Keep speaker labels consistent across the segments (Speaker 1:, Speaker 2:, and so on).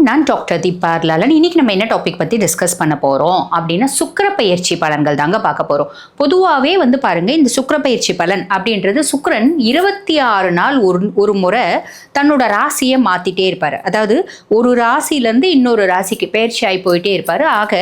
Speaker 1: நான் டாக்டர் தீபா லாலன். இன்னைக்கு நம்ம என்ன டாபிக் பற்றி டிஸ்கஸ் பண்ண போகிறோம் அப்படின்னா சுக்கிர பயிற்சி பலன்கள் தாங்க பார்க்க போகிறோம். பொதுவாகவே பாருங்க, இந்த சுக்கிர பயிற்சி பலன் அப்படின்றது சுக்கிரன் 26 நாள் ஒரு முறை தன்னோட ராசியை மாற்றிட்டே இருப்பார். அதாவது ஒரு ராசியிலேருந்து இன்னொரு ராசிக்கு பயிற்சி ஆகி போயிட்டே இருப்பார். ஆக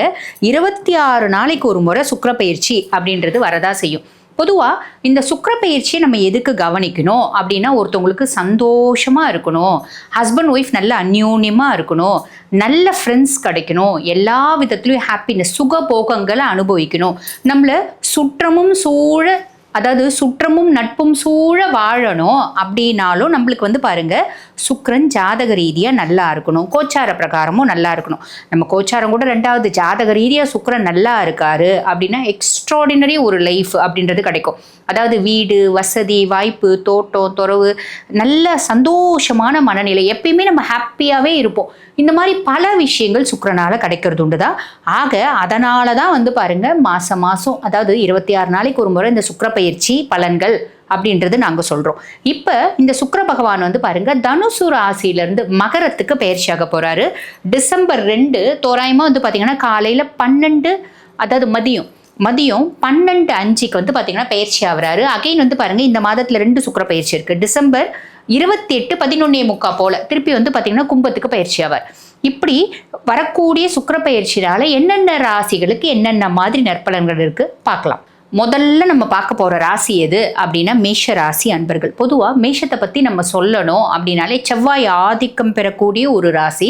Speaker 1: 26 நாளைக்கு ஒரு முறை சுக்கிர பயிற்சி அப்படின்றது வரதா செய்யும். பொதுவாக இந்த சுக்கிர பயிற்சியை நம்ம எதுக்கு கவனிக்கணும் அப்படின்னா, ஒருத்தவங்களுக்கு சந்தோஷமாக இருக்கணும், ஹஸ்பண்ட் ஒய்ஃப் நல்ல அந்யோன்யமாக இருக்கணும், நல்ல ஃப்ரெண்ட்ஸ் கிடைக்கணும், எல்லா விதத்துலையும் ஹாப்பினஸ் சுகபோகங்களை அனுபவிக்கணும், நம்மளை சுற்றமும் நட்பும் சூழ வாழணும் அப்படின்னாலும் நம்மளுக்கு பாருங்க சுக்கிரன் ஜாதக ரீதியாக நல்லா இருக்கணும், கோச்சார பிரகாரமும் நல்லா இருக்கணும். நம்ம கோச்சாரம் கூட 2வது ஜாதக ரீதியாக சுக்கிரன் நல்லா இருக்காரு அப்படின்னா எக்ஸ்ட்ராடினரி ஒரு லைஃப் அப்படின்றது கிடைக்கும். அதாவது வீடு வசதி வாய்ப்பு தோட்டம் துறவு நல்ல சந்தோஷமான மனநிலை, எப்பயுமே நம்ம ஹாப்பியாகவே இருப்போம். இந்த மாதிரி பல விஷயங்கள் சுக்கிரனால கிடைக்கிறது உண்டுதான். ஆக அதனால தான் பாருங்க மாதம் அதாவது 26 நாளைக்கு ஒரு முறை இந்த சுக்கிர பயிற்சி பலன்கள் அப்படின்றது நாங்கள் சொல்கிறோம். இப்போ இந்த சுக்கிர பகவான் பாருங்க தனுசு ராசியிலேருந்து மகரத்துக்கு பயிற்சியாக போகிறாரு. டிசம்பர் 2 தோராயமாக பார்த்தீங்கன்னா காலையில் 12 அதாவது மதியம் 12:05 பார்த்தீங்கன்னா பயிற்சி ஆகிறாரு. அகைன் பாருங்க இந்த மாதத்தில் 2 சுக்கிர பயிற்சி இருக்குது. டிசம்பர் 28 11:45 போல திருப்பி பார்த்தீங்கன்னா கும்பத்துக்கு பயிற்சி ஆவார். இப்படி வரக்கூடிய சுக்கிர பயிற்சியால் என்னென்ன ராசிகளுக்கு என்னென்ன மாதிரி நற்பலன்கள் இருக்குது பார்க்கலாம். முதல்ல நம்ம பார்க்க போகிற ராசி எது அப்படின்னா மேஷ ராசி அன்பர்கள். பொதுவாக மேஷத்தை பற்றி நம்ம சொல்லணும் அப்படின்னாலே செவ்வாய் ஆதிக்கம் பெறக்கூடிய ஒரு ராசி.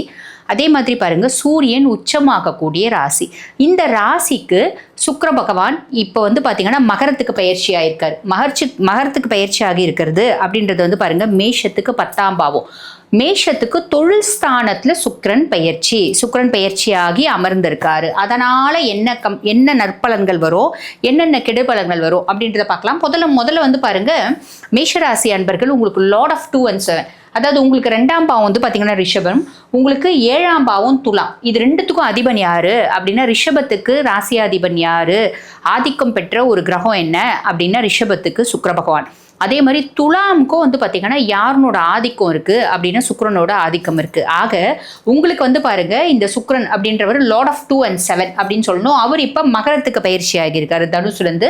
Speaker 1: அதே மாதிரி பாருங்க சூரியன் உச்சமாகக்கூடிய ராசி. இந்த ராசிக்கு சுக்கிர பகவான் இப்போ பார்த்தீங்கன்னா மகரத்துக்கு பயிற்சி ஆயிருக்காரு. மகரத்துக்கு பயிற்சி ஆகி இருக்கிறது அப்படின்றது பாருங்க மேஷத்துக்கு 10ஆம் பாவம். மேஷத்துக்கு தொழில் ஸ்தானத்தில் சுக்கிரன் பயிற்சியாகி அமர்ந்திருக்காரு. அதனால என்ன நற்பலன்கள் வரும், என்னென்ன கெடுபலன்கள் வரும் அப்படின்றத பார்க்கலாம். முதல்ல பாருங்க மேஷராசி அன்பர்கள், உங்களுக்கு லார்ட் ஆஃப் 2 and 7, அதாவது உங்களுக்கு 2ஆம் பாவம் பார்த்தீங்கன்னா ரிஷபம், உங்களுக்கு 7ஆம் பாவம் துலாம். இது 2த்துக்கும் அதிபன் யாரு அப்படின்னா ரிஷபத்துக்கு ராசியாதிபன் யாரு, ஆதிக்கம் பெற்ற ஒரு கிரகம் என்ன அப்படின்னா ரிஷபத்துக்கு சுக்கிர பகவான். அதே மாதிரி துலாமுக்கும் பார்த்தீங்கன்னா யாருனோட ஆதிக்கம் இருக்குது அப்படின்னா சுக்கிரனோட ஆதிக்கம் இருக்குது. ஆக உங்களுக்கு பாருங்க இந்த சுக்கிரன் அப்படின்றவர் லார்ட் ஆஃப் 2 and 7 அப்படின்னு சொல்லணும். அவர் இப்போ மகரத்துக்கு பயிற்சி ஆகியிருக்காரு தனுசுலேருந்து.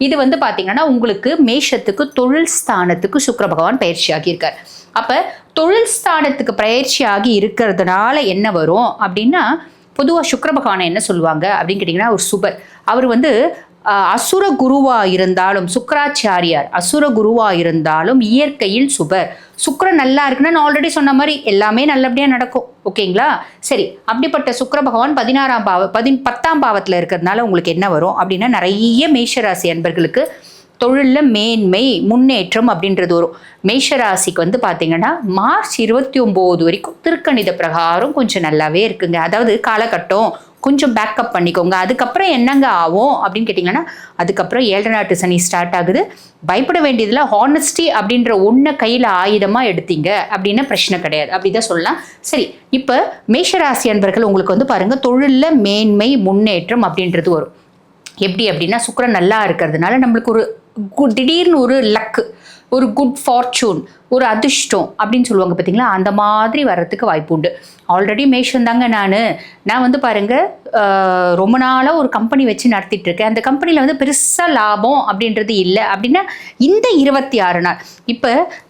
Speaker 1: இது பார்த்தீங்கன்னா உங்களுக்கு மேஷத்துக்கு தொழில் ஸ்தானத்துக்கு சுக்கிர பகவான் பயிற்சி ஆகியிருக்கார். அப்போ தொழில் ஸ்தானத்துக்கு பயிற்சி ஆகி இருக்கிறதுனால என்ன வரும் அப்படின்னா, பொதுவாக சுக்கிர பகவானை என்ன சொல்லுவாங்க அப்படின்னு கேட்டிங்கன்னா ஒரு சுபர். அவர் அசுர குருவா இருந்தாலும் சுக்கராச்சாரியார் அசுர குருவா இருந்தாலும் இயற்கையில் சுபர். சுக்கிரன் நல்லா இருக்குன்னா நான் ஆல்ரெடி சொன்ன மாதிரி எல்லாமே நல்லபடியாக நடக்கும். ஓகேங்களா? சரி, அப்படிப்பட்ட சுக்கிர பகவான் 10ஆம் பாவத்தில் இருக்கிறதுனால உங்களுக்கு என்ன வரும் அப்படின்னா, நிறைய மேஷராசி அன்பர்களுக்கு தொழிலில் மேன்மை முன்னேற்றம் அப்படின்றது வரும். மேஷராசிக்கு பார்த்தீங்கன்னா மார்ச் 29 வரைக்கும் திருக்கணித பிரகாரம் கொஞ்சம் நல்லாவே இருக்குங்க. அதாவது காலகட்டம் கொஞ்சம் பேக்கப் பண்ணிக்கோங்க. அதுக்கப்புறம் என்னங்க ஆகும் அப்படின்னு கேட்டிங்கன்னா, அதுக்கப்புறம் 7 நாட்டு சனி ஸ்டார்ட் ஆகுது. பயப்பட வேண்டியதில் ஹானஸ்டி அப்படின்ற ஒன்றை கையில் ஆயுதமாக எடுத்தீங்க அப்படின்னா பிரச்சனை கிடையாது, அப்படிதான் சொல்லலாம். சரி, இப்போ மேஷராசி அன்பர்கள் உங்களுக்கு பாருங்கள் தொழிலில் மேன்மை முன்னேற்றம் அப்படின்றது வரும். எப்படி அப்படின்னா, சுக்கிரன் நல்லா இருக்கிறதுனால நம்மளுக்கு ஒரு திடீர்னு ஒரு லக்கு, ஒரு குட் ஃபார்ச்சூன், ஒரு அதிர்ஷ்டம் அப்படின்னு சொல்லுவாங்க பார்த்தீங்களா, அந்த மாதிரி வர்றதுக்கு வாய்ப்பு உண்டு. ஆல்ரெடி மேஷம் தாங்க நான் பாருங்கள் ரொம்ப நாளாக ஒரு கம்பெனி வச்சு நடத்திட்டு இருக்கேன். அந்த கம்பெனியில் பெருசாக லாபம் அப்படின்றது இல்லை அப்படின்னா இந்த 26 நாள்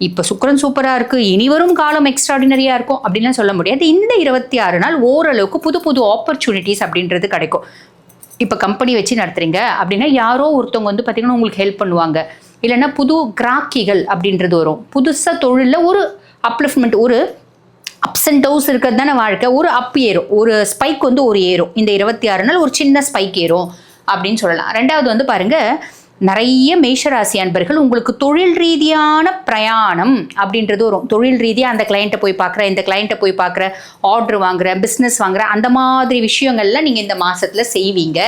Speaker 1: இப்போ சுக்கிரன் சூப்பராக இருக்குது, இனி வரும் காலம் எக்ஸ்ட்ராடினரியாக இருக்கும் அப்படின்லாம் சொல்ல முடியாது. இந்த 26 நாள் ஓரளவுக்கு புது புது ஆப்பர்ச்சுனிட்டிஸ் அப்படின்றது கிடைக்கும். இப்போ கம்பெனி வச்சு நடத்துறீங்க அப்படின்னா யாரோ ஒருத்தவங்க பார்த்தீங்கன்னா உங்களுக்கு ஹெல்ப் பண்ணுவாங்க, இல்லைன்னா புது கிராக்கிகள் அப்படின்றது வரும். புதுசாக தொழிலில் ஒரு அப்லிஃப்ட்மெண்ட், ஒரு அப்ஸ் அண்ட் டவுன்ஸ் இருக்கிறது தானே வாழ்க்கை. ஒரு அப் ஏறும், ஒரு ஸ்பைக் ஒரு ஏறும். இந்த 26 நாள் ஒரு சின்ன ஸ்பைக் ஏறும் அப்படின்னு சொல்லலாம். 2வது பாருங்கள், நிறைய மேஷராசி அன்பர்கள் உங்களுக்கு தொழில் ரீதியான பிரயாணம் அப்படின்றது வரும். தொழில் ரீதியாக அந்த கிளைண்ட்டை போய் பார்க்குற, இந்த கிளைண்ட்டை போய் பார்க்குற, ஆர்டர் வாங்குற, பிஸ்னஸ் வாங்குற, அந்த மாதிரி விஷயங்கள்லாம் நீங்கள் இந்த மாதத்தில் செய்வீங்க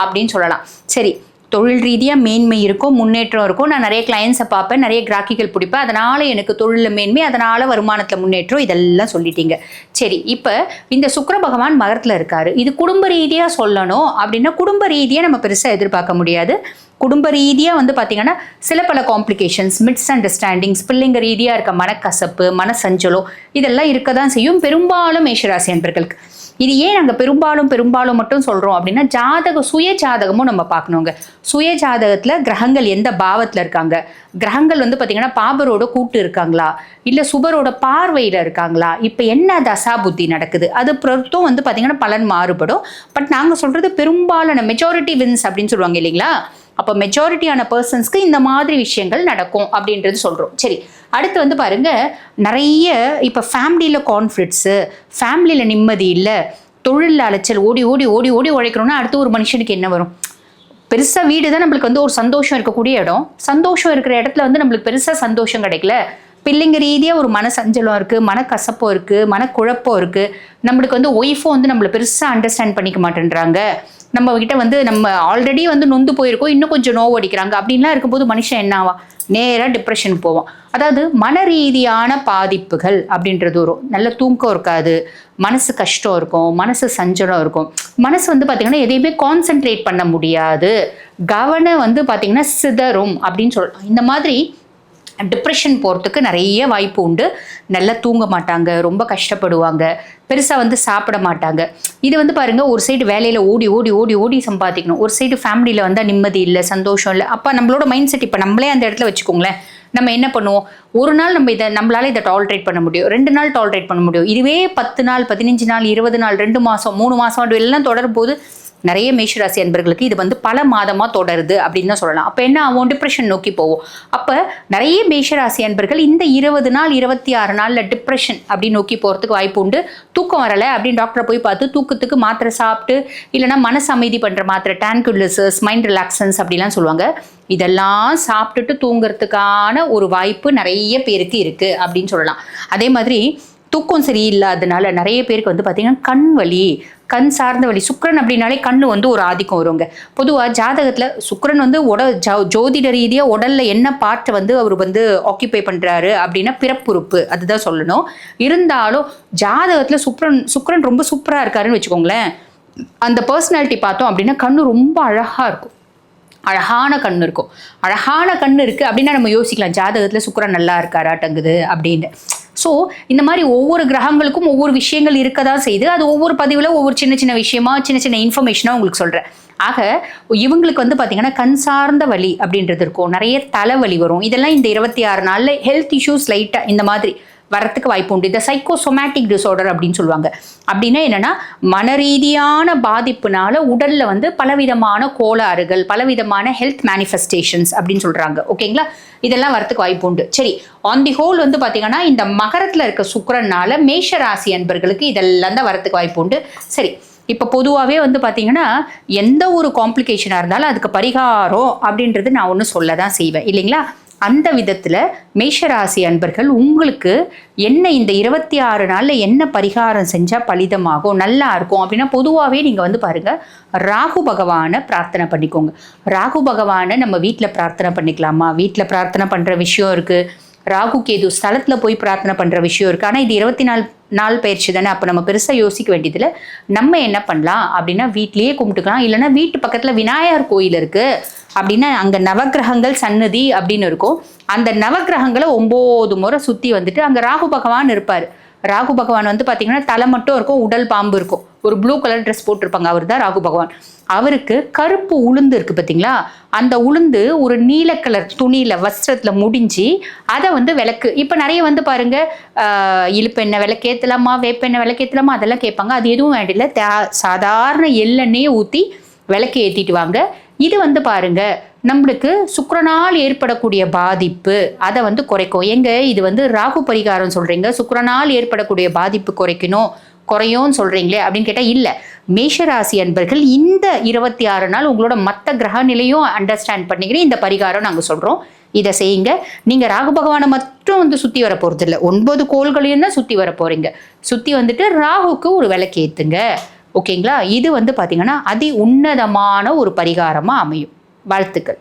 Speaker 1: அப்படின்னு சொல்லலாம். சரி, தொழில் ரீதியாக மேன்மை இருக்கும், முன்னேற்றம் இருக்கும். நான் நிறைய கிளைண்ட்ஸை பார்ப்பேன், நிறைய கிராக்கிகள் பிடிப்பேன், அதனால் எனக்கு தொழிலில் மேன்மை, அதனால் வருமானத்தில் முன்னேற்றம், இதெல்லாம் சொல்லிட்டீங்க. சரி, இப்போ இந்த சுக்கிர பகவான் மகரத்தில் இருக்காரு. இது குடும்ப ரீதியாக சொல்லணும் அப்படின்னா குடும்ப ரீதியாக நம்ம பெருசாக எதிர்பார்க்க முடியாது. குடும்ப ரீதியாக வந்து பார்த்தீங்கன்னா சில பல காம்ப்ளிகேஷன்ஸ், மிஸ் அண்டர்ஸ்டாண்டிங்ஸ், பிள்ளைங்க ரீதியாக இருக்க மனக்கசப்பு, மனசஞ்சலம் இதெல்லாம் இருக்க தான் செய்யும் பெரும்பாலும் மேஷராசி அன்பர்களுக்கு. இது ஏன் நாங்கள் பெரும்பாலும் மட்டும் சொல்கிறோம் அப்படின்னா, சுய ஜாதகமும் நம்ம பார்க்கணுங்க. சுய ஜாதகத்தில் கிரகங்கள் எந்த பாவத்தில் இருக்காங்க, கிரகங்கள் வந்து பார்த்தீங்கன்னா பாபரோட கூட்டு இருக்காங்களா, இல்லை சுபரோட பார்வையில் இருக்காங்களா, இப்போ என்ன தசா புத்தி நடக்குது, அது பொறுத்தும் வந்து பார்த்தீங்கன்னா பலன் மாறுபடும். பட் நாங்கள் சொல்கிறது பெரும்பாலான மெஜாரிட்டி வின்ஸ் அப்படின்னு சொல்லுவாங்க இல்லைங்களா, அப்போ மெஜாரிட்டியான பர்சன்ஸ்க்கு இந்த மாதிரி விஷயங்கள் நடக்கும் அப்படின்றது சொல்கிறோம். சரி, அடுத்து வந்து பாருங்க, நிறைய இப்போ ஃபேமிலியில் கான்ஃப்ளிக்ட்ஸு, ஃபேமிலியில் நிம்மதி இல்லை, தொழிலில் அலைச்சல், ஓடி ஓடி ஓடி ஓடி உழைக்கணும்னா அடுத்து ஒரு மனுஷனுக்கு என்ன வரும்? பெருசாக வீடு தான் நம்மளுக்கு வந்து ஒரு சந்தோஷம் இருக்கக்கூடிய இடம். சந்தோஷம் இருக்கிற இடத்துல வந்து நம்மளுக்கு பெருசாக சந்தோஷம் கிடைக்கல. பிள்ளைங்க ரீதியாக ஒரு மனசஞ்சலம் இருக்குது, மனக்கசப்பம் இருக்குது, மனக்குழப்பம் இருக்குது. நம்மளுக்கு வந்து ஒய்ஃபும் வந்து நம்மளை பெருசாக அண்டர்ஸ்டாண்ட் பண்ணிக்க மாட்டேன்றாங்க. நம்ம கிட்ட வந்து நம்ம ஆல்ரெடி வந்து நொந்து போயிருக்கோம், இன்னும் கொஞ்சம் நோவு அடிக்கிறாங்க. அப்படின்லாம் இருக்கும்போது மனுஷன் என்ன ஆவா? நேராக டிப்ரெஷனுக்கு போவோம். அதாவது மன ரீதியான பாதிப்புகள் அப்படின்றது வரும். நல்ல தூக்கம் இருக்காது, மனசு கஷ்டம் இருக்கும், மனசு சஞ்சலம் இருக்கும், மனசு வந்து பார்த்தீங்கன்னா எதையுமே கான்சென்ட்ரேட் பண்ண முடியாது, கவனம் வந்து பார்த்தீங்கன்னா சிதறும் அப்படின்னு சொல்லலாம். இந்த மாதிரி டிப்ரெஷன் போகிறதுக்கு நிறைய வாய்ப்பு உண்டு. நல்லா தூங்க மாட்டாங்க, ரொம்ப கஷ்டப்படுவாங்க, பெருசாக வந்து சாப்பிட மாட்டாங்க. இது வந்து பாருங்கள், ஒரு சைடு வேலையில் ஓடி ஓடி ஓடி ஓடி சம்பாதிக்கணும், ஒரு சைடு ஃபேமிலியில் வந்தால் நிம்மதி இல்லை, சந்தோஷம் இல்லை. அப்போ நம்மளோட மைண்ட் செட், இப்போ நம்மளே அந்த இடத்துல வச்சுக்கோங்களேன், நம்ம என்ன பண்ணுவோம்? ஒரு நாள் நம்மளால இதை டாலரேட் பண்ண முடியும், 2 நாள் டாலரேட் பண்ண முடியும். இதுவே 10 நாள், 15 நாள், 20 நாள், 2 மாதம், 3 மாதம் எல்லாம் தொடரும் போது நிறைய மேஷராசி அன்பர்களுக்கு இது வந்து பல மாதமாக தொடருது அப்படின்னு தான் சொல்லலாம். அப்போ என்ன ஆகும்? டிப்ரெஷன் நோக்கி போவோம். அப்போ நிறைய மேஷராசி அன்பர்கள் இந்த 20 நாள் 26 நாளில் டிப்ரெஷன் அப்படி நோக்கி போகிறதுக்கு வாய்ப்பு உண்டு. தூக்கம் வரலை அப்படின்னு டாக்டரை போய் பார்த்து தூக்கத்துக்கு மாத்திரை சாப்பிட்டு, இல்லைனா மனசு அமைதி பண்ணுற மாத்திரை, டான்குலர்ஸஸ், மைண்ட் ரிலாக்ஸன்ஸ் அப்படிலாம் சொல்லுவாங்க. இதெல்லாம் சாப்பிட்டுட்டு தூங்குறதுக்கான ஒரு வாய்ப்பு நிறைய பேருக்கு இருக்குது அப்படின்னு சொல்லலாம். அதே மாதிரி தூக்கம் சரியில்லாதனால நிறைய பேருக்கு வந்து பார்த்திங்கன்னா கண் வலி, கண் சார்ந்த வலி. சுக்கிரன் அப்படின்னாலே கண்ணு வந்து ஒரு ஆதிக்கம் வருங்க. பொதுவாக ஜாதகத்தில் சுக்கிரன் வந்து ஜோதிட ரீதியாக உடலில் என்ன பார்ட்டை வந்து அவர் வந்து ஆக்கியபை பண்ணுறாரு அப்படின்னா பிறப்புறுப்பு, அதுதான் சொல்லணும். இருந்தாலும் ஜாதகத்தில் சுக்கிரன் ரொம்ப சூப்பராக இருக்காருன்னு வச்சுக்கோங்களேன், அந்த பர்சனாலிட்டி பார்த்தோம் அப்படின்னா கண்ணு ரொம்ப அழகாக இருக்கும், அழகான கண் இருக்கும். அழகான கண் இருக்குது அப்படின்னா நம்ம யோசிக்கலாம், ஜாதகத்தில் சுக்கிரன் நல்லா இருக்காராட்டங்குது அப்படின்னு. ஸோ இந்த மாதிரி ஒவ்வொரு கிரகங்களுக்கும் ஒவ்வொரு விஷயங்கள் இருக்க தான் செய்யுது. அது ஒவ்வொரு பதிவில் ஒவ்வொரு சின்ன சின்ன விஷயமா, சின்ன சின்ன இன்ஃபர்மேஷனாக உங்களுக்கு சொல்கிறேன். ஆக இவங்களுக்கு வந்து பார்த்திங்கன்னா கண் சார்ந்த வலி அப்படின்றது இருக்கும், நிறைய தலைவலி வரும். இதெல்லாம் இந்த 26 நாளில் ஹெல்த் இஷ்யூஸ் லைட்டாக இந்த மாதிரி வரத்துக்கு வாய்ப்பு உண்டு. இந்த சைக்கோசோமேட்டிக் டிஸார்டர் அப்படின்னு சொல்லுவாங்க. அப்படின்னா என்னென்னா, மனரீதியான பாதிப்புனால உடலில் வந்து பலவிதமான கோளாறுகள், பலவிதமான ஹெல்த் மேனிஃபெஸ்டேஷன்ஸ் அப்படின்னு சொல்கிறாங்க. ஓகேங்களா? இதெல்லாம் வரத்துக்கு வாய்ப்பு உண்டு. சரி, ஆன் தி ஹோல் வந்து பார்த்தீங்கன்னா இந்த மகரத்தில் இருக்க சுக்கிரனால மேஷ ராசி அன்பர்களுக்கு இதெல்லாம் தான் வரத்துக்கு வாய்ப்பு உண்டு. சரி, இப்போ பொதுவாகவே வந்து பார்த்தீங்கன்னா எந்த ஒரு காம்ப்ளிகேஷனாக இருந்தாலும் அதுக்கு பரிகாரம் அப்படின்றது நான் ஒன்று சொல்ல தான் செய்வேன் இல்லைங்களா? அந்த விதத்தில் மேஷராசி அன்பர்கள் உங்களுக்கு என்ன இந்த 26 நாளில் என்ன பரிகாரம் செஞ்சால் பலிதமாகும், நல்லா இருக்கும் அப்படின்னா, பொதுவாகவே நீங்கள் வந்து பாருங்கள், ராகு பகவானை பிரார்த்தனை பண்ணிக்கோங்க. ராகு பகவானை நம்ம வீட்டில் பிரார்த்தனை பண்ணிக்கலாமா? வீட்டில் பிரார்த்தனை பண்ணுற விஷயம் இருக்குது. ராகு கேது ஸ்தலத்தில் போய் பிரார்த்தனை பண்ணுற விஷயம் இருக்குது. ஆனால் இது 24 நாள் பயிற்சி தானே, அப்போ நம்ம பெருசாக யோசிக்க வேண்டியதில்லை. நம்ம என்ன பண்ணலாம் அப்படின்னா, வீட்லேயே கும்பிட்டுக்கலாம். இல்லைன்னா வீட்டு பக்கத்தில் விநாயகர் கோயில் இருக்குது அப்படின்னா, அங்கே நவகிரகங்கள் சன்னதி அப்படின்னு இருக்கும். அந்த நவகிரகங்களை 9 முறை சுற்றி வந்துட்டு அங்கே ராகு பகவான் இருப்பார். ராகு பகவான் வந்து பார்த்தீங்கன்னா தலை மட்டும் இருக்கும், உடல் பாம்பு இருக்கும், ஒரு ப்ளூ கலர் ட்ரெஸ் போட்டிருப்பாங்க, அவர் தான் ராகு பகவான். அவருக்கு கருப்பு உளுந்து இருக்குது பார்த்தீங்களா, அந்த உளுந்து ஒரு நீல கலர் துணியில் வஸ்திரத்தில் முடிஞ்சு அதை வந்து விளக்கு, இப்போ நிறைய வந்து பாருங்கள் இழுப்பெண்ணெய் விளக்கேற்றலாமா, வேப்பெண்ணெய் விளக்கேற்றலாமா அதெல்லாம் கேட்பாங்க. அது எதுவும் வேண்டியில்லை, சாதாரண எள்ளெண்ணெயை ஊற்றி விளக்கு ஏற்றிட்டு வாங்க. இது வந்து பாருங்க நம்மளுக்கு சுக்கிரனால் ஏற்படக்கூடிய பாதிப்பு அதை வந்து குறைக்கும். இது வந்து ராகு பரிகாரம் சொல்றீங்க, சுக்கிரனால் ஏற்படக்கூடிய பாதிப்பு குறையும்னு சொல்றீங்களே அப்படின்னு கேட்டால் இல்லை. மேஷராசி அன்பர்கள் இந்த 26 நாள் உங்களோட மற்ற கிரக நிலையும் அண்டர்ஸ்டாண்ட் பண்ணிக்கிறேன், இந்த பரிகாரம் நாங்கள் சொல்கிறோம், இதை செய்யுங்க. நீங்கள் ராகு பகவானை மட்டும் வந்து சுற்றி வர போகிறது இல்லை, 9 கோள்களையும் தான் சுற்றி வர போகிறீங்க. சுற்றி வந்துட்டு ராகுக்கு ஒரு விளக்கு ஏற்றுங்க. ஓகேங்களா? இது வந்து பார்த்தீங்கன்னா அதி உன்னதமான ஒரு பரிகாரமாக அமையும். வாழ்த்துக்கள்.